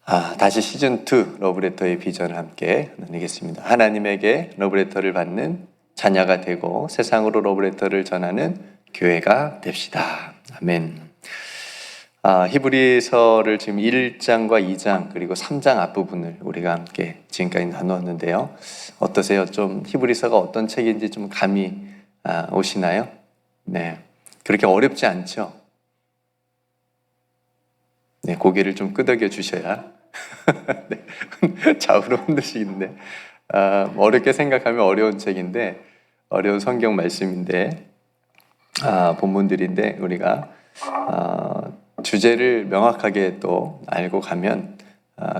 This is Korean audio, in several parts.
다시 시즌2 러브레터의 비전을 함께 나누겠습니다. 하나님에게 러브레터를 받는 자녀가 되고 세상으로 러브레터를 전하는 교회가 됩시다. 아멘. 히브리서를 지금 1장과 2장 그리고 3장 앞부분을 우리가 함께 지금까지 나누었는데요. 어떠세요? 좀 히브리서가 어떤 책인지 좀 감이 오시나요? 네, 그렇게 어렵지 않죠? 네, 고개를 좀 끄덕여 주셔야 네, 좌우로 흔드시는데 어렵게 생각하면 어려운 책인데 어려운 성경 말씀인데 본문들인데 우리가 주제를 명확하게 또 알고 가면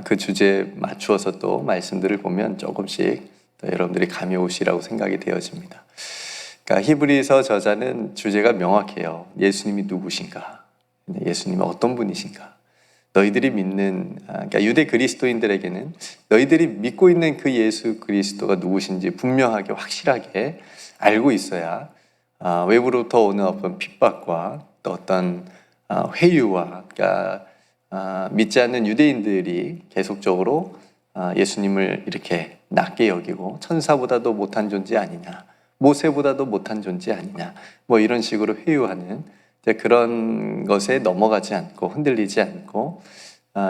그 주제에 맞추어서 또 말씀들을 보면 조금씩 또 여러분들이 감이 오시라고 생각이 되어집니다. 그러니까 히브리서 저자는 주제가 명확해요. 예수님이 누구신가? 예수님은 어떤 분이신가? 너희들이 믿는, 그러니까 유대 그리스도인들에게는 너희들이 믿고 있는 그 예수 그리스도가 누구신지 분명하게 확실하게 알고 있어야 외부로부터 오는 어떤 핍박과 또 어떤 회유와, 그러니까 믿지 않는 유대인들이 계속적으로 예수님을 이렇게 낮게 여기고 천사보다도 못한 존재 아니냐, 모세보다도 못한 존재 아니냐, 뭐 이런 식으로 회유하는 그런 것에 넘어가지 않고 흔들리지 않고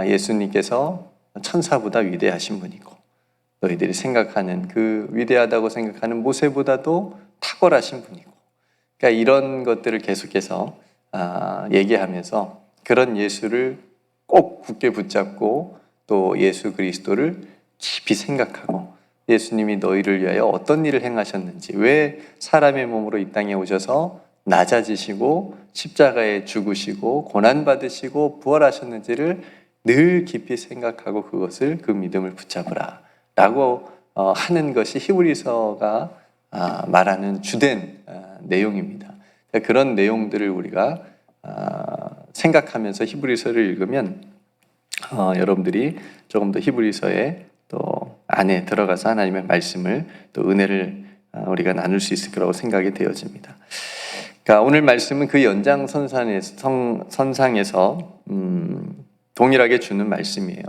예수님께서 천사보다 위대하신 분이고 너희들이 생각하는 그 위대하다고 생각하는 모세보다도 탁월하신 분이고, 그러니까 이런 것들을 계속해서 얘기하면서 그런 예수를 꼭 굳게 붙잡고 또 예수 그리스도를 깊이 생각하고 예수님이 너희를 위하여 어떤 일을 행하셨는지, 왜 사람의 몸으로 이 땅에 오셔서 낮아지시고 십자가에 죽으시고 고난받으시고 부활하셨는지를 늘 깊이 생각하고 그것을, 그 믿음을 붙잡으라 라고 하는 것이 히브리서가 말하는 주된 내용입니다. 그런 내용들을 우리가 생각하면서 히브리서를 읽으면 여러분들이 조금 더 히브리서의 또 안에 들어가서 하나님의 말씀을 또 은혜를 우리가 나눌 수 있을 거라고 생각이 되어집니다. 그러니까 오늘 말씀은 그 연장선상에서 동일하게 주는 말씀이에요.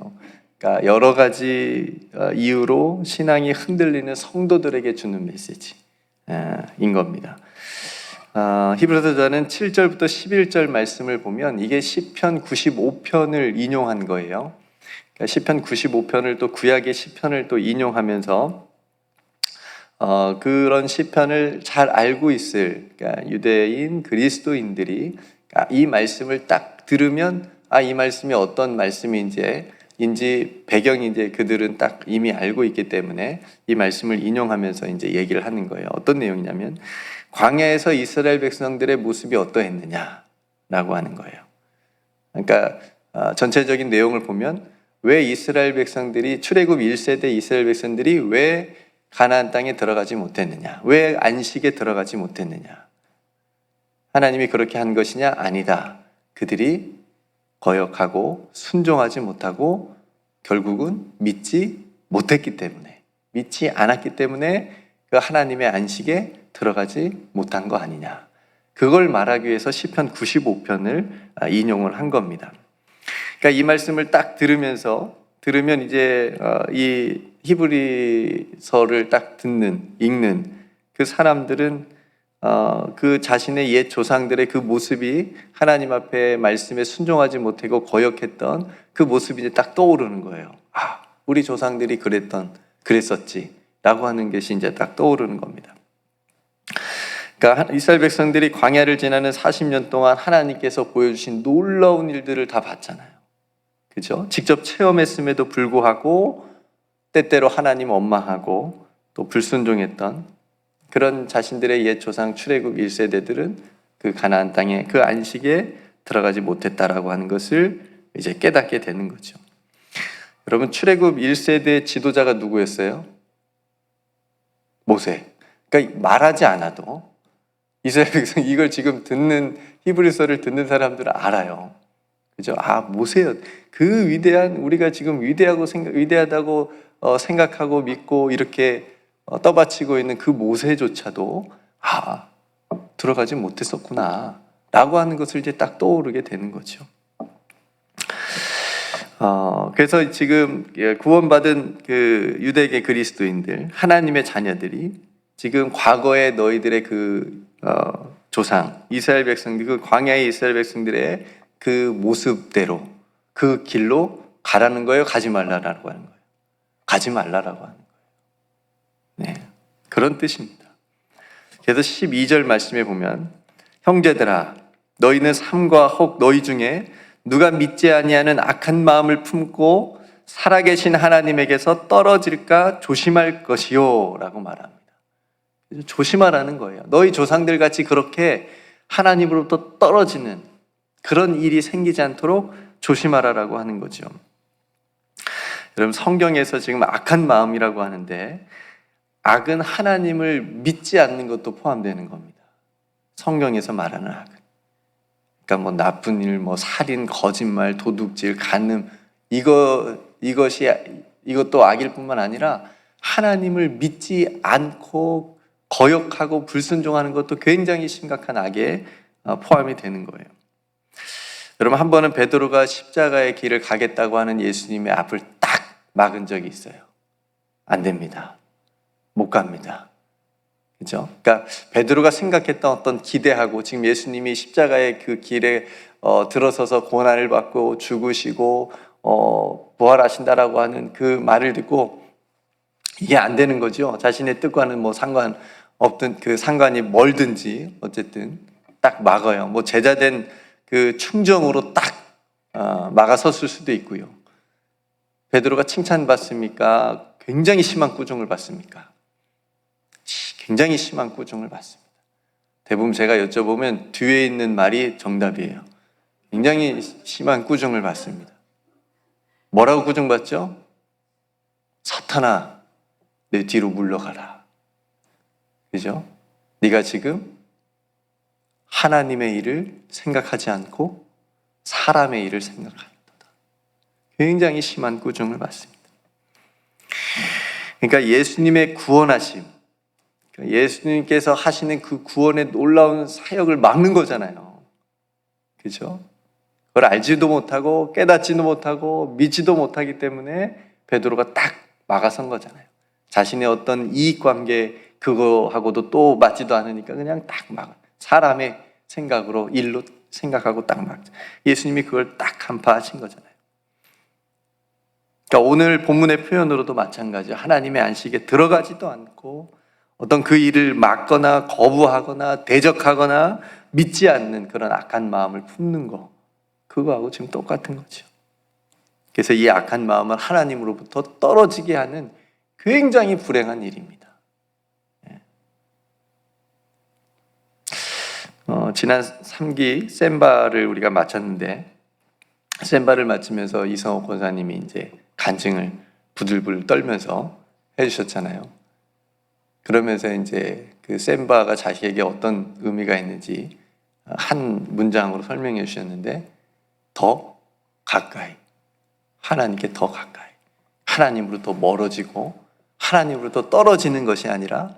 그러니까 여러 가지 이유로 신앙이 흔들리는 성도들에게 주는 메시지인 겁니다. 히브리서 저자는 7절부터 11절 말씀을 보면 이게 시편 95편을 인용한 거예요. 그러니까 시편 95편을 또 구약의 시편을 또 인용하면서 그런 시편을 잘 알고 있을, 그러니까 유대인 그리스도인들이 이 말씀을 딱 들으면 이 말씀이 어떤 말씀인지 배경인지 그들은 딱 이미 알고 있기 때문에 이 말씀을 인용하면서 이제 얘기를 하는 거예요. 어떤 내용이냐면 광야에서 이스라엘 백성들의 모습이 어떠했느냐라고 하는 거예요. 그러니까 전체적인 내용을 보면 왜 이스라엘 백성들이 출애굽 1세대 이스라엘 백성들이 왜 가나안 땅에 들어가지 못했느냐, 왜 안식에 들어가지 못했느냐, 하나님이 그렇게 한 것이냐? 아니다. 그들이 거역하고 순종하지 못하고 결국은 믿지 못했기 때문에, 믿지 않았기 때문에 그 하나님의 안식에 들어가지 못한 거 아니냐, 그걸 말하기 위해서 시편 95편을 인용을 한 겁니다. 그러니까 이 말씀을 딱 들으면 이제 이 히브리서를 딱 읽는 그 사람들은 그 자신의 옛 조상들의 그 모습이 하나님 앞에 말씀에 순종하지 못하고 거역했던 그 모습이 이제 딱 떠오르는 거예요. 우리 조상들이 그랬었지 라고 하는 것이 이제 딱 떠오르는 겁니다. 그러니까 이스라엘 백성들이 광야를 지나는 40년 동안 하나님께서 보여주신 놀라운 일들을 다 봤잖아요. 그죠? 직접 체험했음에도 불구하고 때때로 하나님 원망하고 또 불순종했던 그런 자신들의 옛 조상 출애굽 1세대들은 그 가나안 땅에 그 안식에 들어가지 못했다라고 하는 것을 이제 깨닫게 되는 거죠. 여러분, 출애굽 1세대 지도자가 누구였어요? 모세. 그러니까 말하지 않아도 이스라엘 백성, 이걸 지금 히브리서를 듣는 사람들은 알아요. 그죠? 모세였. 그 위대한, 우리가 지금 위대하다고 생각하고 믿고 이렇게 떠받치고 있는 그 모세조차도 들어가지 못했었구나 라고 하는 것을 이제 딱 떠오르게 되는 거죠. 그래서 지금 구원받은 그 유대계 그리스도인들, 하나님의 자녀들이 지금 과거의 너희들의 조상, 이스라엘 백성들, 그 광야의 이스라엘 백성들의 그 모습대로 그 길로 가라는 거예요? 가지 말라라고 하는 거예요? 가지 말라라고 하는 거예요. 네, 그런 뜻입니다. 그래서 12절 말씀에 보면 형제들아 너희는 삼과 혹 너희 중에 누가 믿지 아니하는 악한 마음을 품고 살아계신 하나님에게서 떨어질까 조심할 것이요 라고 말합니다. 조심하라는 거예요. 너희 조상들 같이 그렇게 하나님으로부터 떨어지는 그런 일이 생기지 않도록 조심하라라고 하는 거죠. 여러분 성경에서 지금 악한 마음이라고 하는데 악은 하나님을 믿지 않는 것도 포함되는 겁니다. 성경에서 말하는 악은. 그러니까 뭐 나쁜 일, 뭐 살인, 거짓말, 도둑질, 간음 이것도 악일 뿐만 아니라 하나님을 믿지 않고 거역하고 불순종하는 것도 굉장히 심각한 악에 포함이 되는 거예요. 여러분 한 번은 베드로가 십자가의 길을 가겠다고 하는 예수님의 앞을 딱 막은 적이 있어요. 안 됩니다. 못 갑니다. 그죠? 그러니까 베드로가 생각했던 어떤 기대하고 지금 예수님이 십자가의 그 길에 들어서서 고난을 받고 죽으시고 부활하신다라고 하는 그 말을 듣고 이게 안 되는 거죠. 자신의 뜻과는 뭐 상관없든 그 상관이 멀든지 어쨌든 딱 막아요. 뭐 제자된 그 충정으로 딱 막아섰을 수도 있고요. 베드로가 칭찬받습니까? 굉장히 심한 꾸중을 받습니까? 굉장히 심한 꾸중을 받습니다. 대부분 제가 여쭤보면 뒤에 있는 말이 정답이에요. 굉장히 심한 꾸중을 받습니다. 뭐라고 꾸중받죠? 사탄아, 내 뒤로 물러가라. 그죠? 네가 지금 하나님의 일을 생각하지 않고 사람의 일을 생각한다. 굉장히 심한 꾸중을 받습니다. 그러니까 예수님의 구원하심, 예수님께서 하시는 그 구원의 놀라운 사역을 막는 거잖아요. 그죠? 그걸 알지도 못하고 깨닫지도 못하고 믿지도 못하기 때문에 베드로가 딱 막아선 거잖아요. 자신의 어떤 이익관계 그거하고도 또 맞지도 않으니까 그냥 딱 막아. 사람의 생각으로 일로 생각하고 딱 막자. 예수님이 그걸 딱 간파하신 거잖아요. 그러니까 오늘 본문의 표현으로도 마찬가지예요. 하나님의 안식에 들어가지도 않고 어떤 그 일을 막거나 거부하거나 대적하거나 믿지 않는 그런 악한 마음을 품는 거, 그거하고 지금 똑같은 거죠. 그래서 이 악한 마음은 하나님으로부터 떨어지게 하는 굉장히 불행한 일입니다. 지난 3기 셈바를 우리가 마쳤는데 셈바를 마치면서 이성호 권사님이 이제 간증을 부들부들 떨면서 해주셨잖아요. 그러면서 이제 그 셈바가 자식에게 어떤 의미가 있는지 한 문장으로 설명해 주셨는데 더 가까이, 하나님께 더 가까이, 하나님으로부터 멀어지고 하나님으로부터 떨어지는 것이 아니라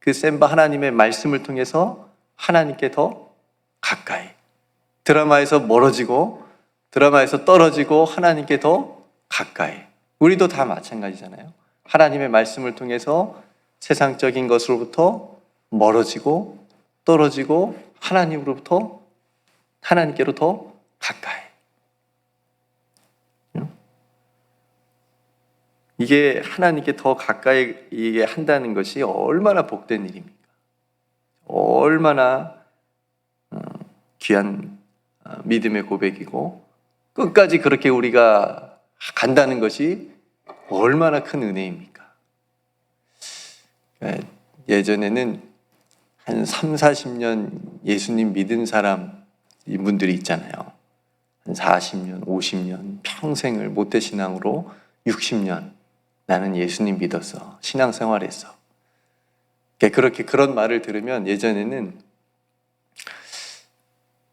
그 셈바 하나님의 말씀을 통해서 하나님께 더 가까이, 드라마에서 멀어지고 드라마에서 떨어지고 하나님께 더 가까이. 우리도 다 마찬가지잖아요. 하나님의 말씀을 통해서 세상적인 것으로부터 멀어지고 떨어지고 하나님으로부터 하나님께로 더 가까이. 이게 하나님께 더 가까이 이게 한다는 것이 얼마나 복된 일입니까? 얼마나 귀한 믿음의 고백이고 끝까지 그렇게 우리가 간다는 것이 얼마나 큰 은혜입니까? 예전에는 한 3, 40년 예수님 믿은 사람 분들이 있잖아요. 한 40년, 50년 평생을 모태신앙으로 60년 나는 예수님 믿었어. 신앙생활했어. 그렇게 그런 말을 들으면 예전에는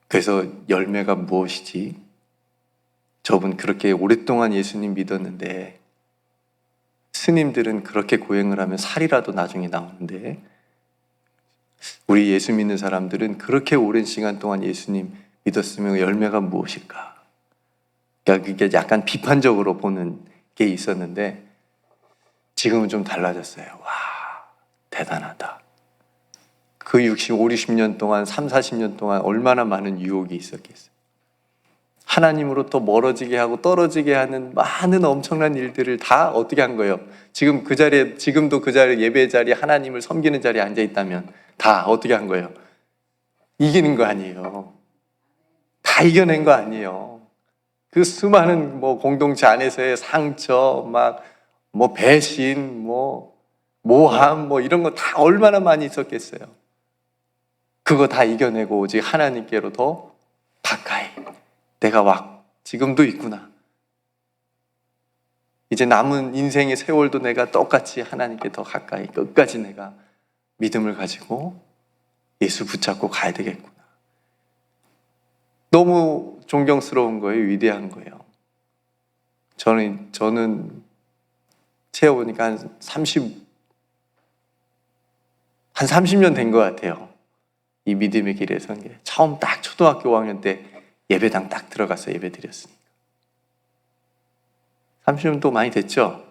그래서 열매가 무엇이지? 저분 그렇게 오랫동안 예수님 믿었는데 스님들은 그렇게 고행을 하면 살이라도 나중에 나오는데 우리 예수 믿는 사람들은 그렇게 오랜 시간 동안 예수님 믿었으면 열매가 무엇일까? 그러니까 그게 약간 비판적으로 보는 게 있었는데 지금은 좀 달라졌어요. 와, 대단하다. 그 60년 동안, 40년 동안 얼마나 많은 유혹이 있었겠어요. 하나님으로부터 멀어지게 하고 떨어지게 하는 많은 엄청난 일들을 다 어떻게 한 거예요? 지금 그 자리에, 지금도 그 자리에, 예배 자리에 하나님을 섬기는 자리에 앉아 있다면 다 어떻게 한 거예요? 이기는 거 아니에요. 다 이겨낸 거 아니에요. 그 수많은 공동체 안에서의 상처, 배신, 모함, 이런 거 다 얼마나 많이 있었겠어요. 그거 다 이겨내고 오직 하나님께로 더 가까이. 내가 지금도 있구나. 이제 남은 인생의 세월도 내가 똑같이 하나님께 더 가까이 끝까지 내가 믿음을 가지고 예수 붙잡고 가야 되겠구나. 너무 존경스러운 거예요. 위대한 거예요. 저는 채워보니까 한 30년 된 것 같아요. 이 믿음의 길에 선 게. 처음 딱 초등학교 5학년 때 예배당 딱 들어가서 예배 드렸으니까. 30년 또 많이 됐죠?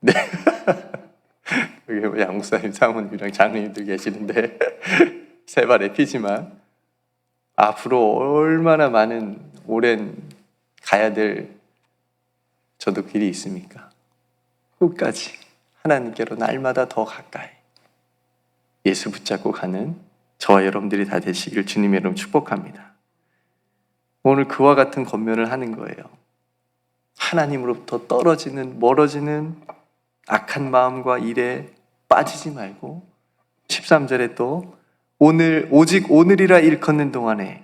네. 여기 양목사님, 사모님이랑 장로님들 계시는데 세발의 피지만 앞으로 얼마나 많은 오랜 가야 될 저도 길이 있습니까? 끝까지 하나님께로 날마다 더 가까이 예수 붙잡고 가는 저와 여러분들이 다 되시길 주님의 이름으로 축복합니다. 오늘 그와 같은 권면을 하는 거예요. 하나님으로부터 멀어지는 악한 마음과 일에 빠지지 말고 13절에 또 오직 오늘이라 일컫는 동안에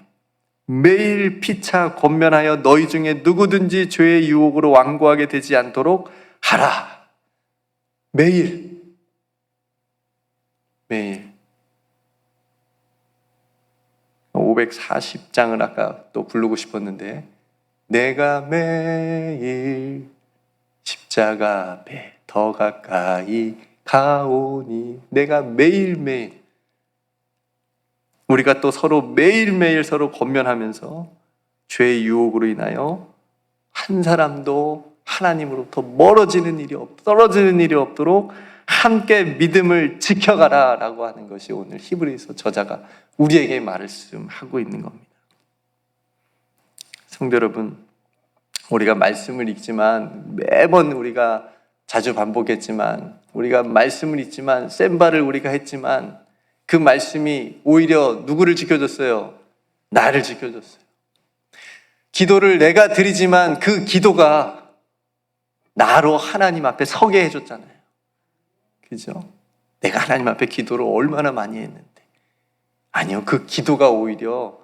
매일 피차 권면하여 너희 중에 누구든지 죄의 유혹으로 완고하게 되지 않도록 하라. 매일 540장을 아까 또 부르고 싶었는데 내가 매일 십자가 앞에 더 가까이 가오니 내가 매일매일 우리가 또 서로 매일매일 서로 권면하면서 죄의 유혹으로 인하여 한 사람도 하나님으로부터 떨어지는 일이 없도록 함께 믿음을 지켜가라 라고 하는 것이 오늘 히브리서 저자가 우리에게 말씀하고 있는 겁니다. 성도 여러분, 우리가 말씀을 읽지만 매번 우리가 자주 반복했지만 우리가 말씀을 읽지만 센 발을 우리가 했지만 그 말씀이 오히려 누구를 지켜줬어요? 나를 지켜줬어요. 기도를 내가 드리지만 그 기도가 나로 하나님 앞에 서게 해줬잖아요. 그죠? 내가 하나님 앞에 기도를 얼마나 많이 했는데 아니요, 그 기도가 오히려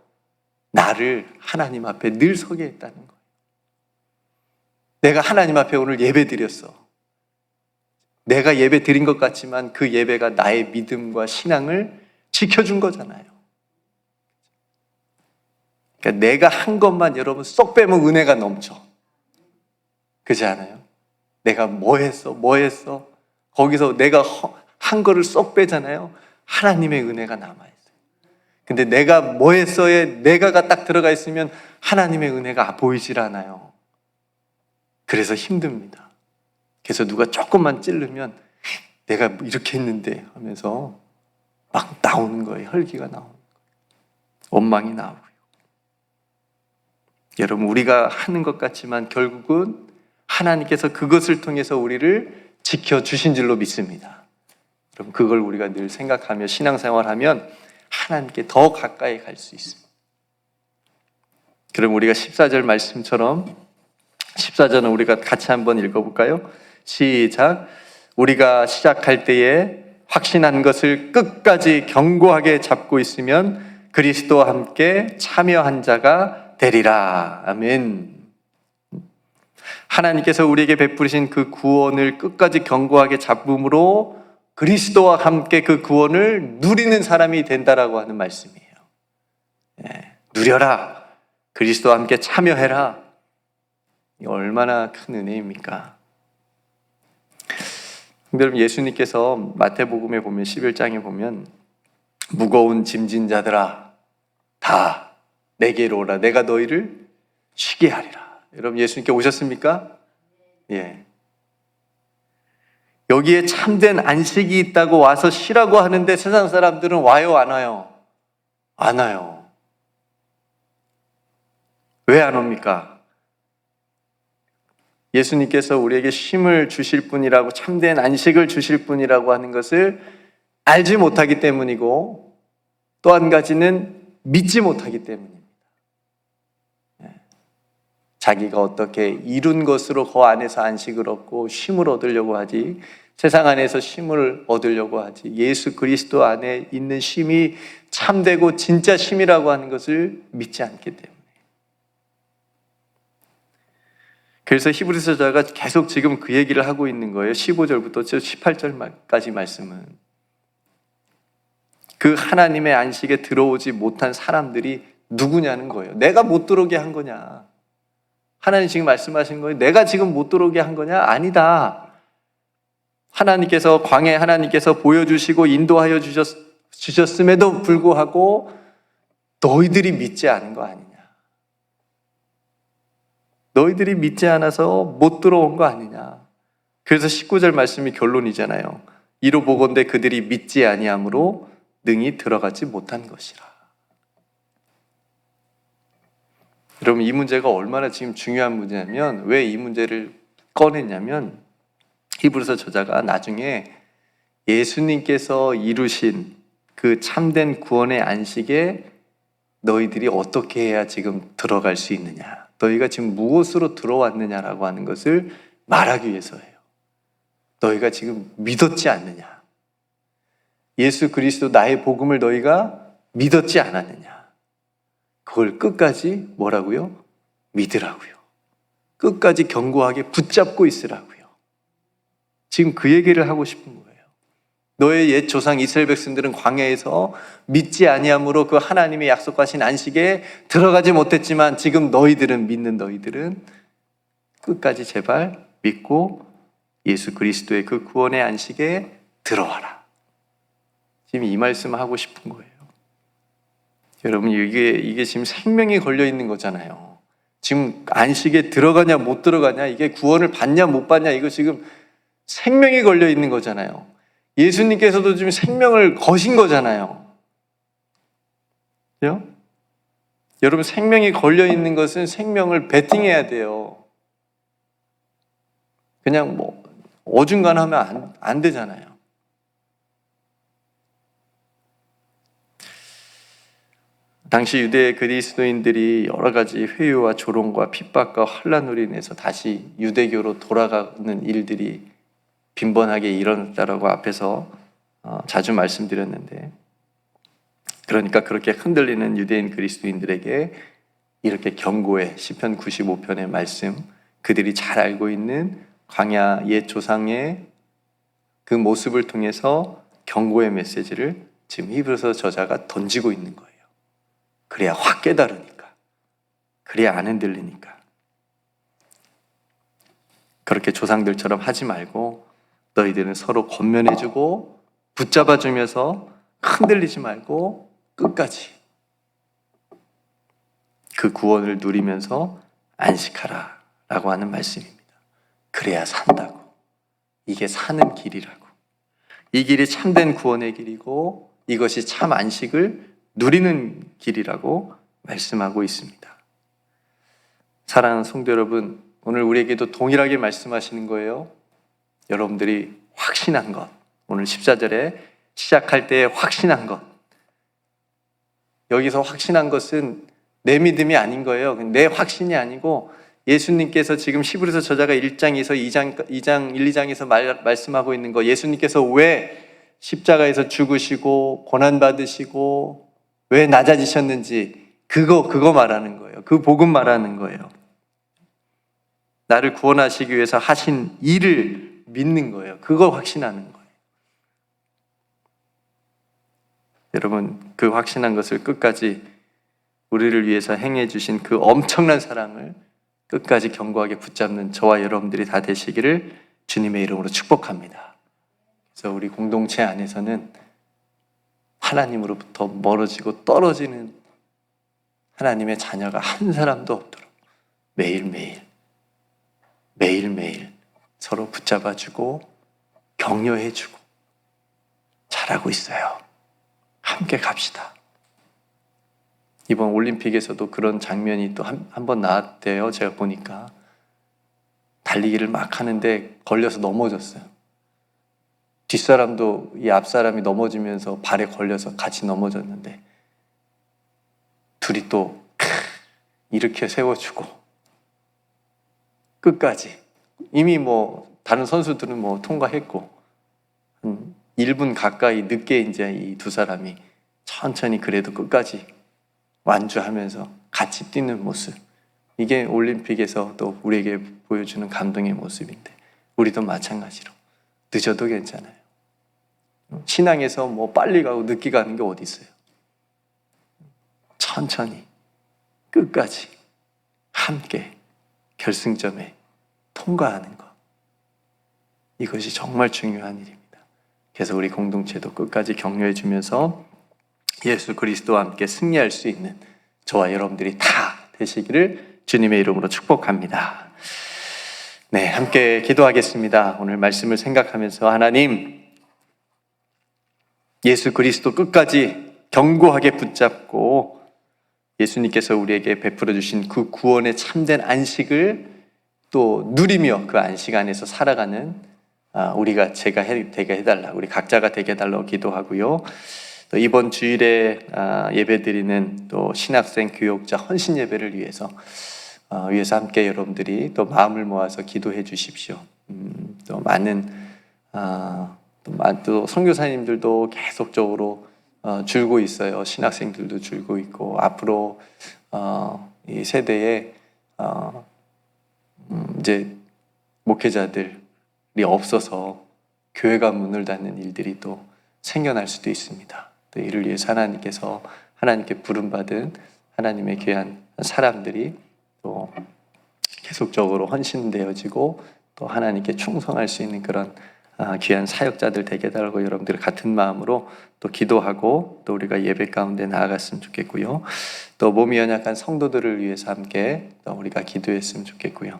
나를 하나님 앞에 늘 서게 했다는 거예요. 내가 하나님 앞에 오늘 예배 드렸어. 내가 예배 드린 것 같지만 그 예배가 나의 믿음과 신앙을 지켜준 거잖아요. 그러니까 내가 한 것만 여러분 쏙 빼면 은혜가 넘쳐. 그렇지 않아요? 내가 뭐 했어? 거기서 내가 한 거를 쏙 빼잖아요. 하나님의 은혜가 남아있어요. 근데 내가 뭐 했어에 내가가 딱 들어가 있으면 하나님의 은혜가 보이질 않아요. 그래서 힘듭니다. 그래서 누가 조금만 찌르면 내가 이렇게 했는데 하면서 막 나오는 거예요. 혈기가 나오는 거예요. 원망이 나오고요. 여러분, 우리가 하는 것 같지만 결국은 하나님께서 그것을 통해서 우리를 지켜주신 줄로 믿습니다. 여러분, 그걸 우리가 늘 생각하며 신앙생활하면 하나님께 더 가까이 갈 수 있습니다. 그럼 우리가 14절 말씀처럼 14절은 우리가 같이 한번 읽어볼까요? 시작. 우리가 시작할 때에 확신한 것을 끝까지 견고하게 잡고 있으면 그리스도와 함께 참여한 자가 되리라. 아멘. 하나님께서 우리에게 베푸신 그 구원을 끝까지 견고하게 잡음으로 그리스도와 함께 그 구원을 누리는 사람이 된다라고 하는 말씀이에요. 누려라. 그리스도와 함께 참여해라. 이 얼마나 큰 은혜입니까? 여러분, 예수님께서 마태복음에 보면 11장에 보면 무거운 짐진 자들아 다 내게로 오라 내가 너희를 쉬게 하리라. 여러분 예수님께 오셨습니까? 예. 여기에 참된 안식이 있다고 와서 쉬라고 하는데 세상 사람들은 와요, 안 와요? 안 와요. 왜 안 옵니까? 예수님께서 우리에게 쉼을 주실 분이라고, 참된 안식을 주실 분이라고 하는 것을 알지 못하기 때문이고, 또 한 가지는 믿지 못하기 때문입니다. 자기가 어떻게 이룬 것으로 그 안에서 안식을 얻고 쉼을 얻으려고 하지, 세상 안에서 쉼을 얻으려고 하지, 예수 그리스도 안에 있는 쉼이 참되고 진짜 쉼이라고 하는 것을 믿지 않기 때문에. 그래서 히브리서 저자가 계속 지금 그 얘기를 하고 있는 거예요. 15절부터 18절까지 말씀은. 그 하나님의 안식에 들어오지 못한 사람들이 누구냐는 거예요. 내가 못 들어오게 한 거냐? 하나님 지금 말씀하신 거예요. 내가 지금 못 들어오게 한 거냐? 아니다. 하나님께서, 광야에 하나님께서 보여주시고 인도하여 주셨음에도 불구하고 너희들이 믿지 않은 거 아니냐? 너희들이 믿지 않아서 못 들어온 거 아니냐? 그래서 19절 말씀이 결론이잖아요. 이로 보건대 그들이 믿지 아니함으로 능히 들어가지 못한 것이라. 여러분, 이 문제가 얼마나 지금 중요한 문제냐면, 왜 이 문제를 꺼냈냐면, 히브리서 저자가 나중에 예수님께서 이루신 그 참된 구원의 안식에 너희들이 어떻게 해야 지금 들어갈 수 있느냐, 너희가 지금 무엇으로 들어왔느냐라고 하는 것을 말하기 위해서예요. 너희가 지금 믿었지 않느냐, 예수 그리스도 나의 복음을 너희가 믿었지 않았느냐, 그걸 끝까지 뭐라고요? 믿으라고요. 끝까지 견고하게 붙잡고 있으라고요. 지금 그 얘기를 하고 싶은 거예요. 너의 옛 조상 이스라엘 백성들은 광야에서 믿지 아니함으로 그 하나님의 약속하신 안식에 들어가지 못했지만, 지금 너희들은, 믿는 너희들은 끝까지 제발 믿고 예수 그리스도의 그 구원의 안식에 들어와라. 지금 이 말씀을 하고 싶은 거예요. 여러분, 이게 지금 생명이 걸려 있는 거잖아요. 지금 안식에 들어가냐 못 들어가냐, 이게 구원을 받냐 못 받냐, 이거 지금 생명이 걸려 있는 거잖아요. 예수님께서도 지금 생명을 거신 거잖아요. 그죠? 여러분, 생명이 걸려 있는 것은 생명을 베팅해야 돼요. 그냥 뭐 어중간하면 안 되잖아요. 당시 유대 그리스도인들이 여러 가지 회유와 조롱과 핍박과 환난으로 인해서 다시 유대교로 돌아가는 일들이 빈번하게 일어났다라고 앞에서 자주 말씀드렸는데, 그러니까 그렇게 흔들리는 유대인 그리스도인들에게 이렇게 경고의 시편 95편의 말씀, 그들이 잘 알고 있는 광야 옛 조상의 그 모습을 통해서 경고의 메시지를 지금 히브리서 저자가 던지고 있는 거예요. 그래야 확 깨달으니까, 그래야 안 흔들리니까. 그렇게 조상들처럼 하지 말고 너희들은 서로 권면해주고 붙잡아주면서 흔들리지 말고 끝까지 그 구원을 누리면서 안식하라 라고 하는 말씀입니다. 그래야 산다고. 이게 사는 길이라고. 이 길이 참된 구원의 길이고 이것이 참 안식을 누리는 길이라고 말씀하고 있습니다. 사랑하는 성도 여러분, 오늘 우리에게도 동일하게 말씀하시는 거예요. 여러분들이 확신한 것, 오늘 14절에 시작할 때 확신한 것, 여기서 확신한 것은 내 믿음이 아닌 거예요. 내 확신이 아니고 예수님께서 지금 히브리서 저자가 1장에서 2장 1, 2장에서 말씀하고 있는 거, 예수님께서 왜 십자가에서 죽으시고 고난받으시고 왜 낮아지셨는지, 그거 말하는 거예요. 그 복음 말하는 거예요. 나를 구원하시기 위해서 하신 일을 믿는 거예요. 그걸 확신하는 거예요. 여러분, 그 확신한 것을 끝까지 우리를 위해서 행해 주신 그 엄청난 사랑을 끝까지 견고하게 붙잡는 저와 여러분들이 다 되시기를 주님의 이름으로 축복합니다. 그래서 우리 공동체 안에서는 하나님으로부터 멀어지고 떨어지는 하나님의 자녀가 한 사람도 없도록 매일매일 서로 붙잡아주고 격려해주고 잘하고 있어요. 함께 갑시다. 이번 올림픽에서도 그런 장면이 또 한 번 나왔대요. 제가 보니까 달리기를 막 하는데 걸려서 넘어졌어요. 뒷사람도 이 앞사람이 넘어지면서 발에 걸려서 같이 넘어졌는데 둘이 또 일으켜 세워주고 끝까지 이미 다른 선수들은 통과했고 1분 가까이 늦게 이제 이 두 사람이 천천히 그래도 끝까지 완주하면서 같이 뛰는 모습, 이게 올림픽에서 또 우리에게 보여주는 감동의 모습인데 우리도 마찬가지로 늦어도 괜찮아요. 신앙에서 빨리 가고 늦게 가는 게 어디 있어요? 천천히 끝까지 함께 결승점에 통과하는 것, 이것이 정말 중요한 일입니다. 그래서 우리 공동체도 끝까지 격려해 주면서 예수 그리스도와 함께 승리할 수 있는 저와 여러분들이 다 되시기를 주님의 이름으로 축복합니다. 네, 함께 기도하겠습니다. 오늘 말씀을 생각하면서 하나님, 예수 그리스도 끝까지 견고하게 붙잡고 예수님께서 우리에게 베풀어 주신 그 구원의 참된 안식을 또 누리며 그 안식 안에서 살아가는 우리가 되게 해달라, 우리 각자가 되게 해달라고 기도하고요. 또 이번 주일에 예배드리는 또 신학생 교육자 헌신 예배를 위해서 함께 여러분들이 또 마음을 모아서 기도해 주십시오. 또 많은 또 선교사님들도 계속적으로 줄고 있어요. 신학생들도 줄고 있고 앞으로 이 세대에 이제 목회자들이 없어서 교회가 문을 닫는 일들이 또 생겨날 수도 있습니다. 또 이를 위해서 하나님께 부름받은 하나님의 귀한 사람들이 또 계속적으로 헌신되어지고 또 하나님께 충성할 수 있는 그런 귀한 사역자들 되게 해달라고 여러분들 같은 마음으로 또 기도하고 또 우리가 예배 가운데 나아갔으면 좋겠고요. 또 몸이 연약한 성도들을 위해서 함께 또 우리가 기도했으면 좋겠고요.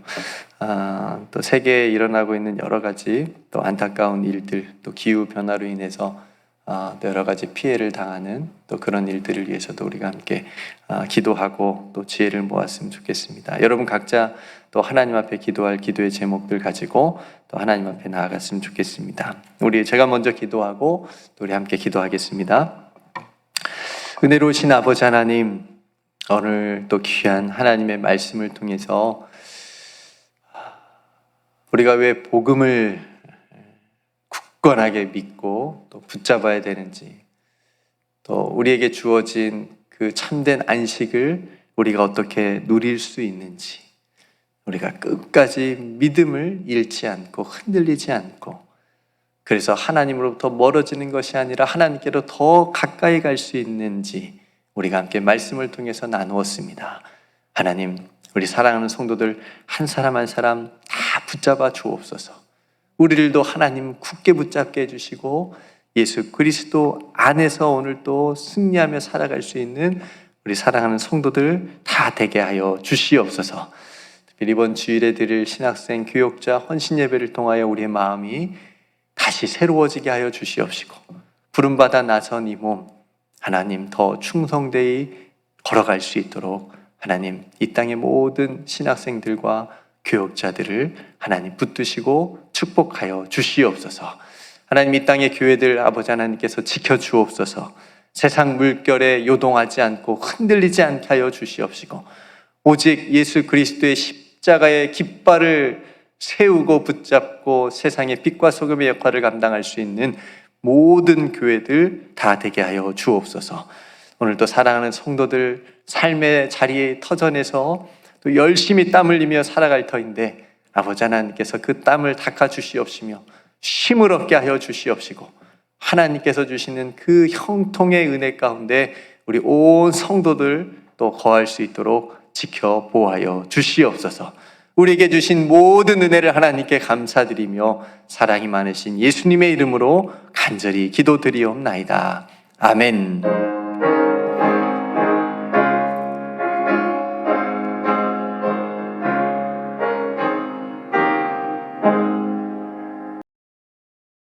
또 세계에 일어나고 있는 여러 가지 또 안타까운 일들, 또 기후 변화로 인해서 또 여러 가지 피해를 당하는 또 그런 일들을 위해서도 우리가 함께 기도하고 또 지혜를 모았으면 좋겠습니다. 여러분 각자 또 하나님 앞에 기도할 기도의 제목들 가지고 또 하나님 앞에 나아갔으면 좋겠습니다. 제가 먼저 기도하고 또 우리 함께 기도하겠습니다. 은혜로우신 아버지 하나님, 오늘 또 귀한 하나님의 말씀을 통해서 우리가 왜 복음을 굳건하게 믿고 또 붙잡아야 되는지, 또 우리에게 주어진 그 참된 안식을 우리가 어떻게 누릴 수 있는지, 우리가 끝까지 믿음을 잃지 않고 흔들리지 않고, 그래서 하나님으로부터 멀어지는 것이 아니라 하나님께로 더 가까이 갈 수 있는지 우리가 함께 말씀을 통해서 나누었습니다. 하나님, 우리 사랑하는 성도들 한 사람 한 사람 다 붙잡아 주옵소서. 우리들도 하나님 굳게 붙잡게 해주시고 예수 그리스도 안에서 오늘 또 승리하며 살아갈 수 있는 우리 사랑하는 성도들 다 되게 하여 주시옵소서. 특별히 이번 주일에 드릴 신학생 교육자 헌신 예배를 통하여 우리의 마음이 다시 새로워지게 하여 주시옵시고, 부름받아 나선 이 몸 하나님 더 충성되이 걸어갈 수 있도록 하나님 이 땅의 모든 신학생들과 교육자들을 하나님 붙드시고 축복하여 주시옵소서. 하나님 이 땅의 교회들 아버지 하나님께서 지켜주옵소서. 세상 물결에 요동하지 않고 흔들리지 않게 하여 주시옵시고, 오직 예수 그리스도의 십자가의 깃발을 세우고 붙잡고 세상의 빛과 소금의 역할을 감당할 수 있는 모든 교회들 다 되게 하여 주옵소서. 오늘도 사랑하는 성도들 삶의 자리에 터전에서 또 열심히 땀 흘리며 살아갈 터인데 아버지 하나님께서 그 땀을 닦아주시옵시며 힘을 얻게 하여 주시옵시고, 하나님께서 주시는 그 형통의 은혜 가운데 우리 온 성도들 또 거할 수 있도록 지켜 보호하여 주시옵소서. 우리에게 주신 모든 은혜를 하나님께 감사드리며 사랑이 많으신 예수님의 이름으로 간절히 기도드리옵나이다. 아멘.